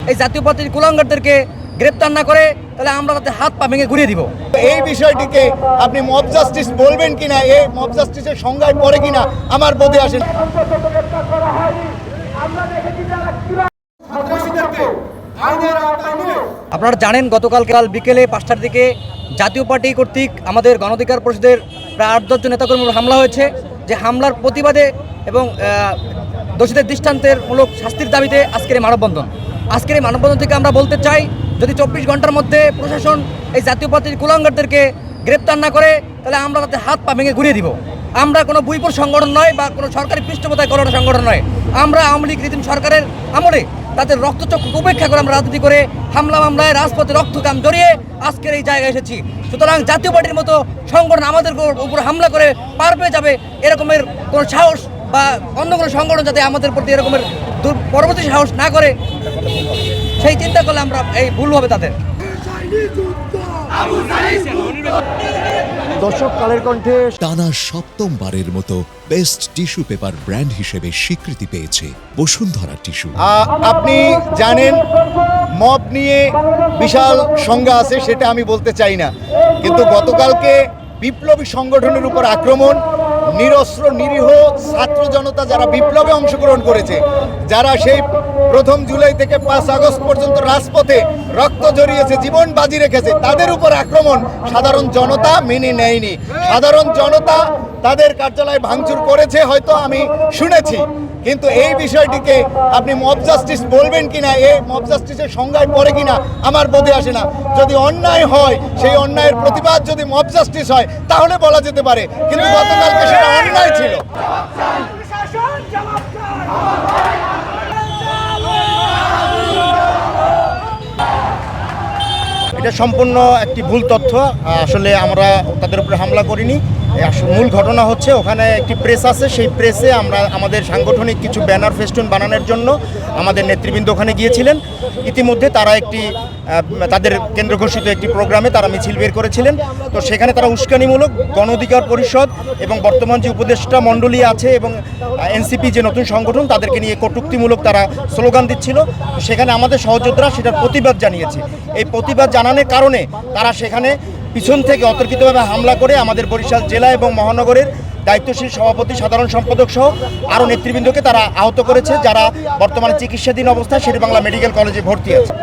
এই জাতীয় পার্টির কুলাঙ্গারদেরকে গ্রেপ্তার না করে তাহলে আমরা তাদের হাত পা ভেঙে ঘুরিয়ে দিব। এই বিষয়টিকে আপনি মব জাস্টিস বলবেন কিনা, এই মব জাস্টিসের সংজ্ঞায় পড়ে কিনা আমার বোধে আসেন। আপনারা জানেন গতকাল বিকেলে 5টার দিকে জাতীয় পার্টি কর্তৃক আমাদের গণঅধিকার পরিষদের প্রায় 8-10 জন নেতাকর্মীর হামলা হয়েছে। যে হামলার প্রতিবাদে এবং দোষীদের দৃষ্টান্তের মূলক শাস্তির দাবিতে আজকের এই মানববন্ধন। আজকের এই মানববন্ধন থেকে আমরা বলতে চাই, যদি 24 ঘন্টার মধ্যে প্রশাসন এই জাতীয় পার্টির কুলাঙ্গারদেরকে গ্রেপ্তার না করে তাহলে আমরা তাদের হাত পা ভেঙে ঘুরিয়ে দিব। আমরা কোনো বুইপুর সংগঠন নয় বা কোনো সরকারি পৃষ্ঠপোষকতায় কোনো সংগঠন নয়। আমরা আওয়ামী লীগ রীতিম সরকারের আমলে তাদের রক্তচক্ষু উপেক্ষা করে আমরা রাজনীতি করে হামলা মামলায় রাজপথে রক্তকাম জড়িয়ে আজকের এই জায়গায় এসেছি। সুতরাং জাতীয় পার্টির মতো সংগঠন আমাদের উপর হামলা করে পার পেয়ে যাবে এরকমের কোনো সাহস বা অন্য কোনো সংগঠন যাতে আমাদের প্রতি এরকমের পরবর্তী সাহস না করে, সেই চিন্তা করলে আমরা এই ভুল হবে তাদের। দর্শক কালের কণ্ঠে টানা সপ্তমবারের মতো বেস্ট টিস্যু পেপার ব্র্যান্ড হিসেবে স্বীকৃতি পেয়েছে বসুন্ধরা টিস্যু। আপনি জানেন মব নিয়ে বিশাল সংজ্ঞা আছে, সেটা আমি বলতে চাই না, কিন্তু গতকালকে বিপ্লবী সংগঠনের উপর আক্রমণ, নিরস্ত্র নিরীহ ছাত্র জনতা যারা বিপ্লবে অংশগ্রহণ করেছে, যারা সেই 1 জুলাই থেকে 5 আগস্ট পর্যন্ত রাজপথে রক্ত ঝরিয়েছে, জীবন বাজি রেখেছে, তাদের উপর আক্রমণ সাধারণ জনতা মেনে নেয়নি। সাধারণ জনতা তাদের কার্যালয় ভাঙচুর করেছে হয়তো আমি শুনেছি, কিন্তু এই বিষয়টিকে আপনি মব জাস্টিস বলবেন কিনা, এই মব জাস্টিসের সংজ্ঞায় পড়ে কিনা আমার বোধে আসে না। যদি অন্যায় হয়, সেই অন্যায়ের প্রতিবাদ যদি মব জাস্টিস হয় তাহলে বলা যেতে পারে, কিন্তু গতকালকে সেটা অন্যায় ছিল। এটা সম্পূর্ণ একটি ভুল তথ্য। আসলে আমরা তাদের উপরে হামলা করিনি। মূল ঘটনা হচ্ছে ওখানে একটি প্রেস আছে, সেই প্রেসে আমরা আমাদের সাংগঠনিক কিছু ব্যানার ফেস্টুন বানানোর জন্য আমাদের নেতৃবৃন্দ ওখানে গিয়েছিলেন। ইতিমধ্যে তারা তাদের কেন্দ্র ঘোষিত একটি প্রোগ্রামে তারা মিছিল বের করেছিলেন। তো সেখানে তারা উস্কানিমূলক গণ অধিকার পরিষদ এবং বর্তমান যে উপদেষ্টা মণ্ডলী আছে এবং এনসিপি যে নতুন সংগঠন, তাদেরকে নিয়ে কটূক্তিমূলক তারা স্লোগান দিচ্ছিল। তো সেখানে আমাদের সহযোদ্ধারা সেটার প্রতিবাদ জানিয়েছে। এই প্রতিবাদ জানানোর কারণে তারা সেখানে পিছন থেকে অতর্কিতভাবে হামলা করে আমাদের বরিশাল জেলা এবং মহানগরের দায়িত্বশীল সভাপতি, সাধারণ সম্পাদক সহ আরও নেতৃবৃন্দকে তারা আহত করেছে, যারা বর্তমানে চিকিৎসাধীন অবস্থায় শেরেবাংলা মেডিকেল কলেজে ভর্তি আছে।